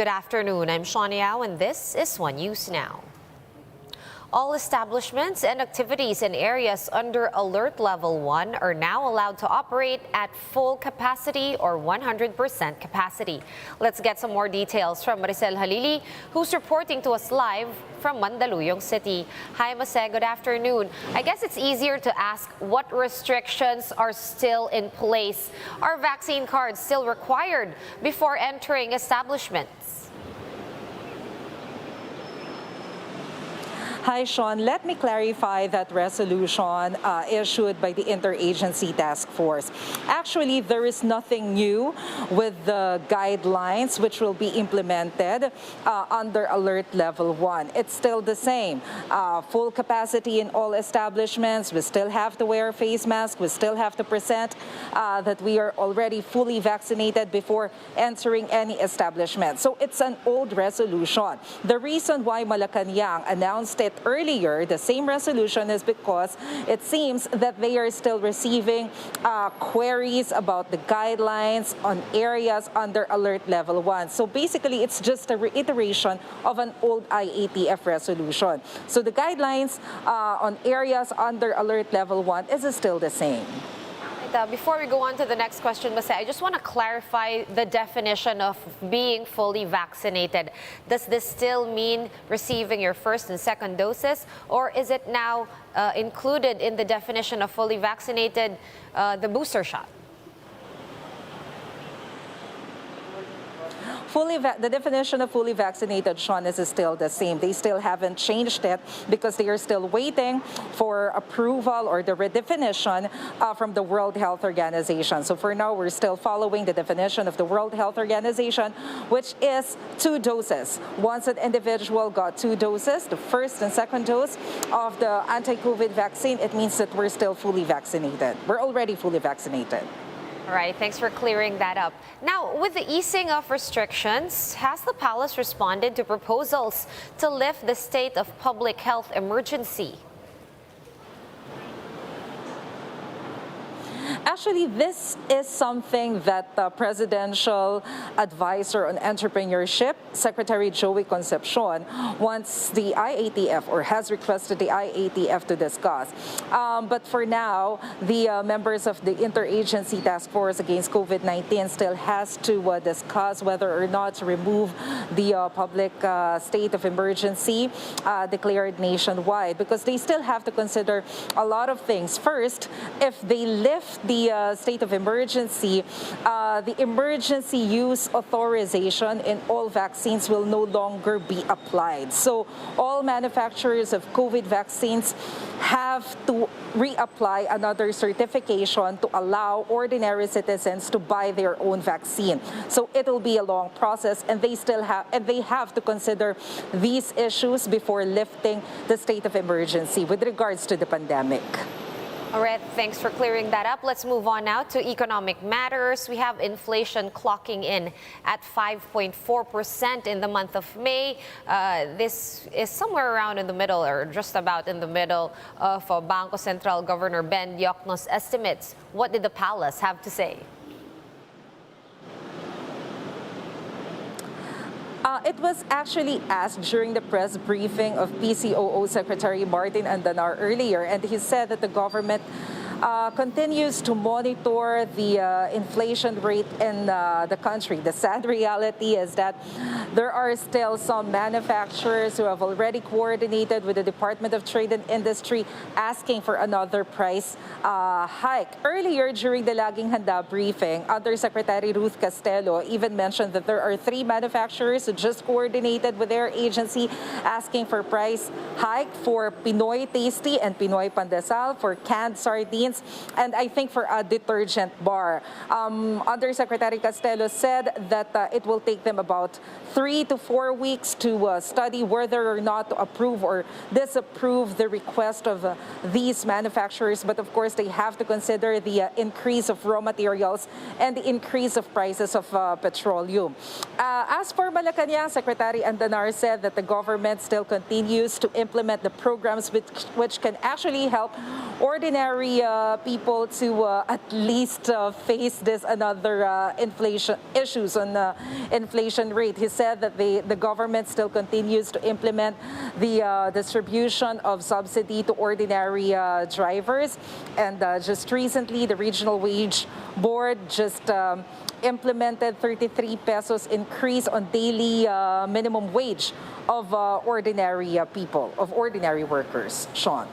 Good afternoon. I'm Shawn Yao, and this is One News Now. All establishments and activities in areas under Alert Level 1 are now allowed to operate at full capacity or 100% capacity. Let's get some more details from Maricel Halili, who's reporting to us live from Mandaluyong City. Hi, Mase. Good afternoon. I guess it's easier to ask what restrictions are still in place. Are vaccine cards still required before entering establishments? Hi, Shawn. Let me clarify that resolution issued by the Interagency Task Force. Actually, there is nothing new with the guidelines which will be implemented under Alert Level 1. It's still the same. Full capacity in all establishments. We still have to wear a face mask. We still have to present that we are already fully vaccinated before entering any establishment. So it's an old resolution. The reason why Malacanang announced it earlier, the same resolution, is because it seems that they are still receiving queries about the guidelines on areas under Alert Level 1. So basically, it's just a reiteration of an old IATF resolution. So the guidelines on areas under Alert Level 1 is still the same. Before we go on to the next question, Mase, I just want to clarify the definition of being fully vaccinated. Does this still mean receiving your first and second doses, or is it now included in the definition of fully vaccinated, the booster shot? The definition of fully vaccinated, Shawn, is still the same. They still haven't changed it because they are still waiting for approval or the redefinition from the World Health Organization. So for now, we're still following the definition of the World Health Organization, which is 2 doses. Once an individual got 2 doses, the first and second dose of the anti-COVID vaccine, it means that we're still fully vaccinated. We're already fully vaccinated. All right, thanks for clearing that up. Now, with the easing of restrictions, has the palace responded to proposals to lift the state of public health emergency? Actually, this is something that the Presidential Advisor on Entrepreneurship, Secretary Joey Concepcion, wants the IATF or has requested the IATF to discuss. But for now, the members of the Interagency Task Force against COVID-19 still has to discuss whether or not to remove the public state of emergency declared nationwide, because they still have to consider a lot of things. First, if they lift the state of emergency, the emergency use authorization in all vaccines will no longer be applied. So all manufacturers of COVID vaccines have to reapply another certification to allow ordinary citizens to buy their own vaccine. So it will be a long process, and they have to consider these issues before lifting the state of emergency with regards to the pandemic. All right, thanks for clearing that up. Let's move on now to economic matters. We have inflation clocking in at 5.4% in the month of May. This is somewhere around in the middle, or just about in the middle, of Bangko Sentral Governor Ben Diokno's estimates. What did the palace have to say? It was actually asked during the press briefing of PCOO Secretary Martin Andanar earlier, and he said that the government continues to monitor the inflation rate in the country. The sad reality is that there are still some manufacturers who have already coordinated with the Department of Trade and Industry asking for another price hike. Earlier, during the Laging Handa briefing, Undersecretary Ruth Castelo even mentioned that there are 3 manufacturers who just coordinated with their agency asking for price hike for Pinoy Tasty and Pinoy Pandesal, for canned sardines, and I think for a detergent bar. Undersecretary Castelo said that it will take them about 3 to 4 weeks to study whether or not to approve or disapprove the request of these manufacturers. But of course, they have to consider the increase of raw materials and the increase of prices of petroleum. As for Malacanang, Secretary Andanar said that the government still continues to implement the programs which can actually help ordinary people to at least face this another inflation issues on inflation rate. He said that the government still continues to implement the distribution of subsidy to ordinary drivers, and just recently the Regional Wage Board just implemented 33 pesos increase on daily minimum wage of ordinary people, of ordinary workers. Sean.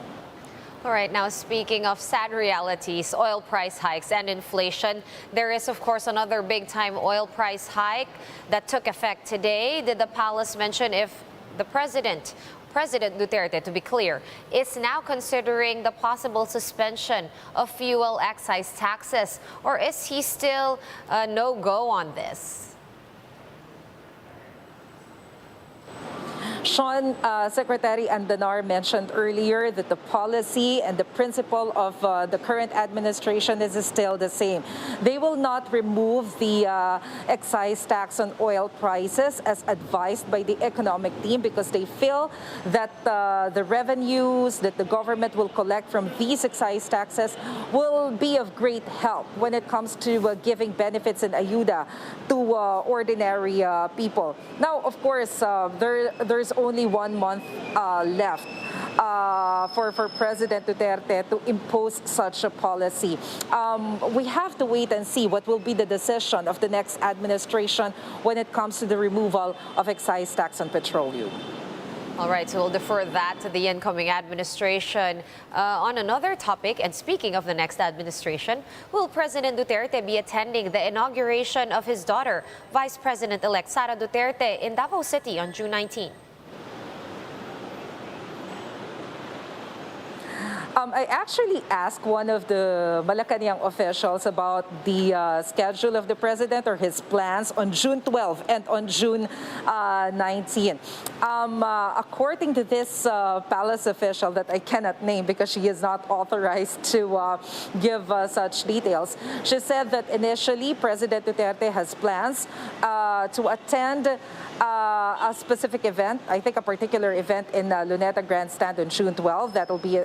All right, now speaking of sad realities, oil price hikes and inflation, there is of course another big-time oil price hike that took effect today. Did the palace mention if the President Duterte, to be clear, is now considering the possible suspension of fuel excise taxes, or is he still no-go on this? Sean, Secretary Andanar mentioned earlier that the policy and the principle of the current administration is still the same. They will not remove the excise tax on oil prices as advised by the economic team, because they feel that the revenues that the government will collect from these excise taxes will be of great help when it comes to giving benefits and ayuda to ordinary people. Now, of course, there's only 1 month left for President Duterte to impose such a policy. We have to wait and see what will be the decision of the next administration when it comes to the removal of excise tax on petroleum. All right, so we'll defer that to the incoming administration. On another topic, and speaking of the next administration, will President Duterte be attending the inauguration of his daughter, Vice President-elect Sara Duterte, in Davao City on June 19? I actually asked one of the Malacanang officials about the schedule of the president or his plans on June 12 and on June 19. According to this palace official that I cannot name because she is not authorized to give such details, she said that initially President Duterte has plans to attend a specific event, I think a particular event in Luneta Grandstand on June 12. That will be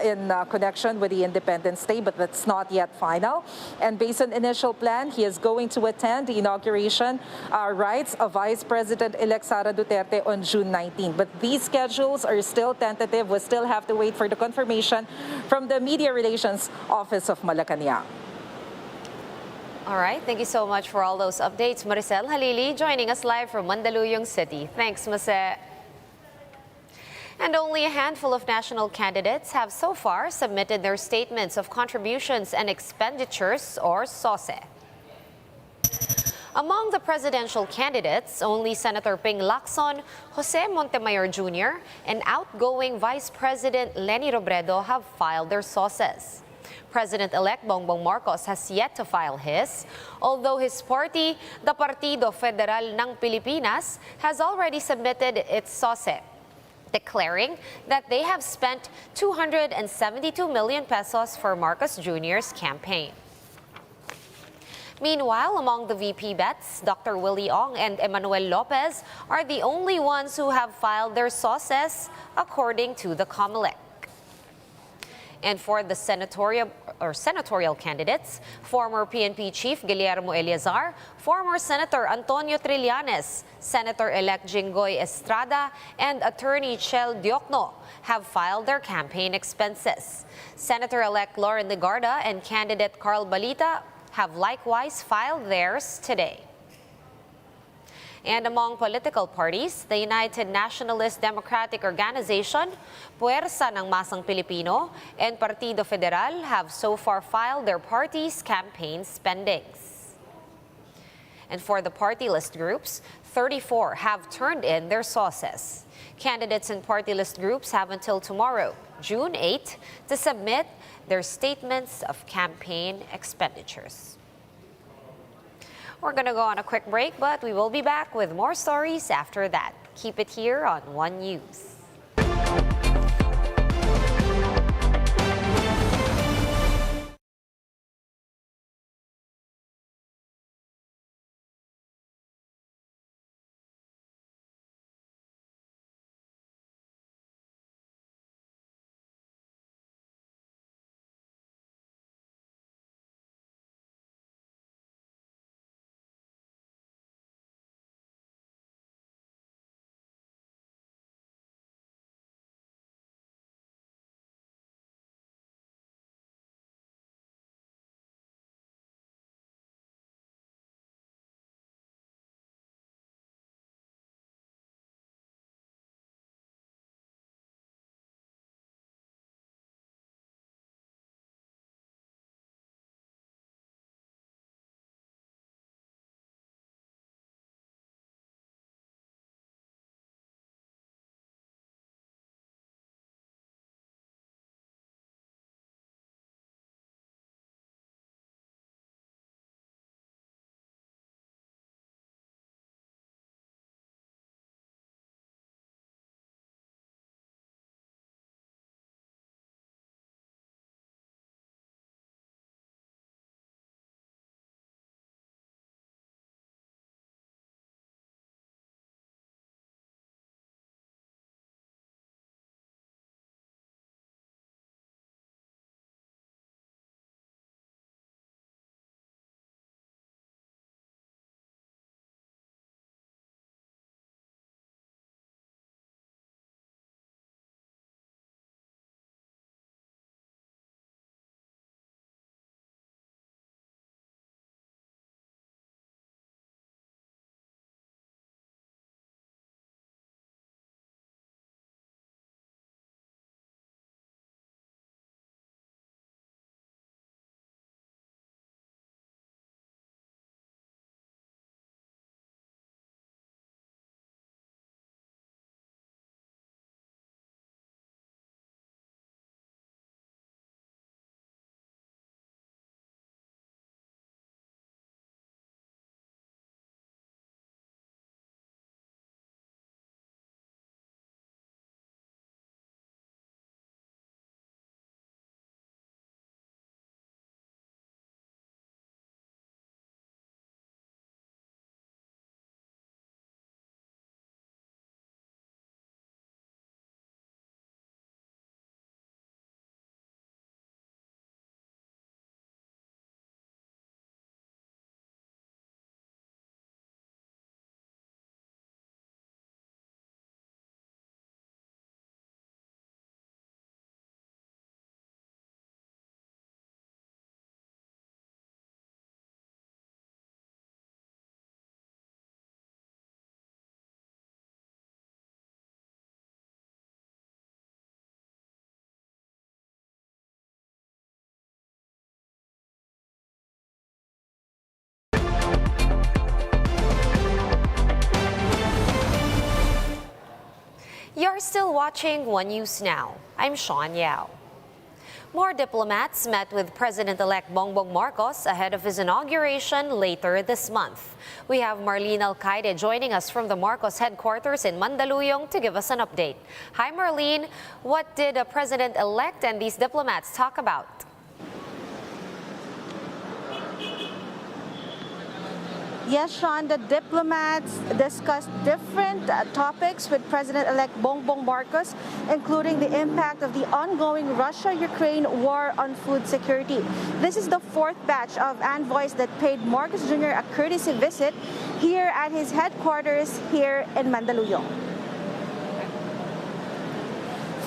in connection with the Independence Day, but that's not yet final. And based on initial plan, he is going to attend the inauguration rites of Vice President-elect Sara Duterte on June 19. But these schedules are still tentative. We still have to wait for the confirmation from the Media Relations Office of Malacanang. All right, thank you so much for all those updates. Maricel Halili joining us live from Mandaluyong City. Thanks, Mase. And only a handful of national candidates have so far submitted their statements of contributions and expenditures, or SOSE. Among the presidential candidates, only Senator Ping Lacson, Jose Montemayor Jr., and outgoing Vice President Leni Robredo have filed their SOSEs. President-elect Bongbong Marcos has yet to file his, although his party, the Partido Federal ng Pilipinas, has already submitted its SOSE, declaring that they have spent 272 million pesos for Marcos Jr.'s campaign. Meanwhile, among the VP bets, Dr. Willie Ong and Emmanuel Lopez are the only ones who have filed their SOSEs, according to the COMELEC. And for the senatorial candidates, former PNP Chief Guillermo Eleazar, former Senator Antonio Trillanes, Senator-elect Jinggoy Estrada, and Attorney Chel Diokno have filed their campaign expenses. Senator-elect Lauren Legarda and candidate Carl Balita have likewise filed theirs today. And among political parties, the United Nationalist Democratic Organization, Puwersa ng Masang Pilipino, and Partido Federal have so far filed their party's campaign spendings. And for the party list groups, 34 have turned in their SOSEs. Candidates in party list groups have until tomorrow, June 8, to submit their statements of campaign expenditures. We're going to go on a quick break, but we will be back with more stories after that. Keep it here on One News. You're still watching One News Now. I'm Sean Yao. More diplomats met with President-elect Bongbong Marcos ahead of his inauguration later this month. We have Marlene Alcaide joining us from the Marcos headquarters in Mandaluyong to give us an update. Hi Marlene, what did the President-elect and these diplomats talk about? Yes, Sean, the diplomats discussed different topics with President-elect Bongbong Marcos, including the impact of the ongoing Russia-Ukraine war on food security. This is the fourth batch of envoys that paid Marcos Jr. a courtesy visit here at his headquarters here in Mandaluyong.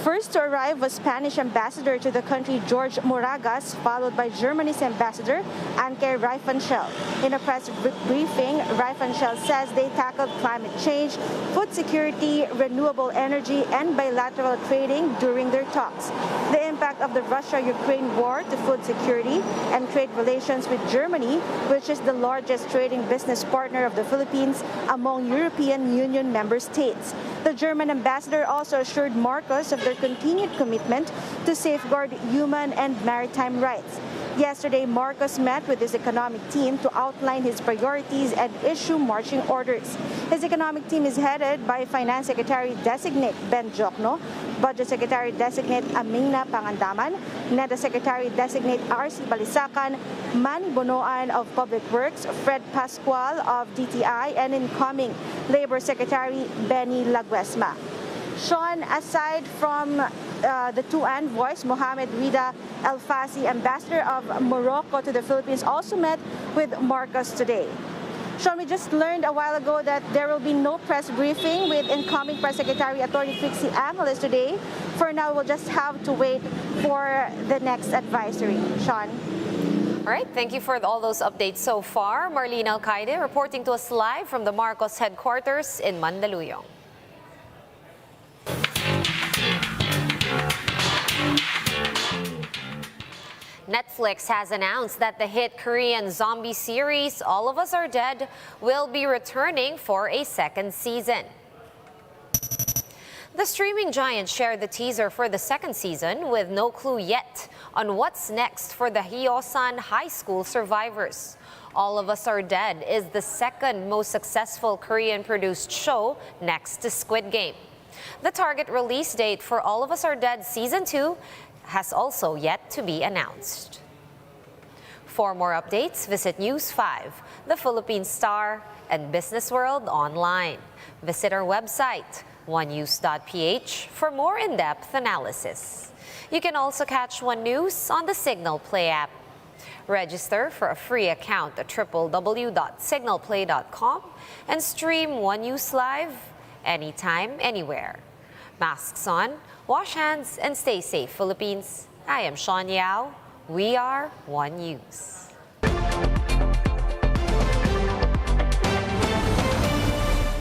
First to arrive was Spanish ambassador to the country, George Moragas, followed by Germany's ambassador, Anke Reifenschel. In a press briefing, Reifenschel says they tackled climate change, food security, renewable energy, and bilateral trading during their talks. The impact of the Russia-Ukraine war to food security and trade relations with Germany, which is the largest trading business partner of the Philippines among European Union member states. The German ambassador also assured Marcos of their continued commitment to safeguard human and maritime rights. Yesterday, Marcos met with his economic team to outline his priorities and issue marching orders. His economic team is headed by Finance Secretary-designate Ben Jokno, Budget Secretary-designate Amina Pangandaman, NEDA Secretary-designate R.C. Balisacan, Manny Bonoan of Public Works, Fred Pascual of DTI, and incoming Labor Secretary Benny Laguesma. Sean, aside from the two envoys, Mohamed Rida El Fassi, ambassador of Morocco to the Philippines, also met with Marcos today. Sean, we just learned a while ago that there will be no press briefing with incoming Press Secretary Attorney Trixie Angeles today. For now, we'll just have to wait for the next advisory. Sean? All right, thank you for all those updates so far. Marlene Alcaide reporting to us live from the Marcos headquarters in Mandaluyong. Netflix has announced that the hit Korean zombie series All of Us Are Dead will be returning for a second season. The streaming giant shared the teaser for the second season with no clue yet on what's next for the Hyosan High School survivors. All of Us Are Dead is the second most successful Korean-produced show next to Squid Game. The target release date for All of Us Are Dead Season 2 has also yet to be announced. For more updates, visit News 5, the Philippine Star, and Business World online. Visit our website, onenews.ph, for more in-depth analysis. You can also catch One News on the Signal Play app. Register for a free account at www.signalplay.com and stream One News live anytime, anywhere. Masks on, wash hands, and stay safe, Philippines. I am Sean Yao. We are One News.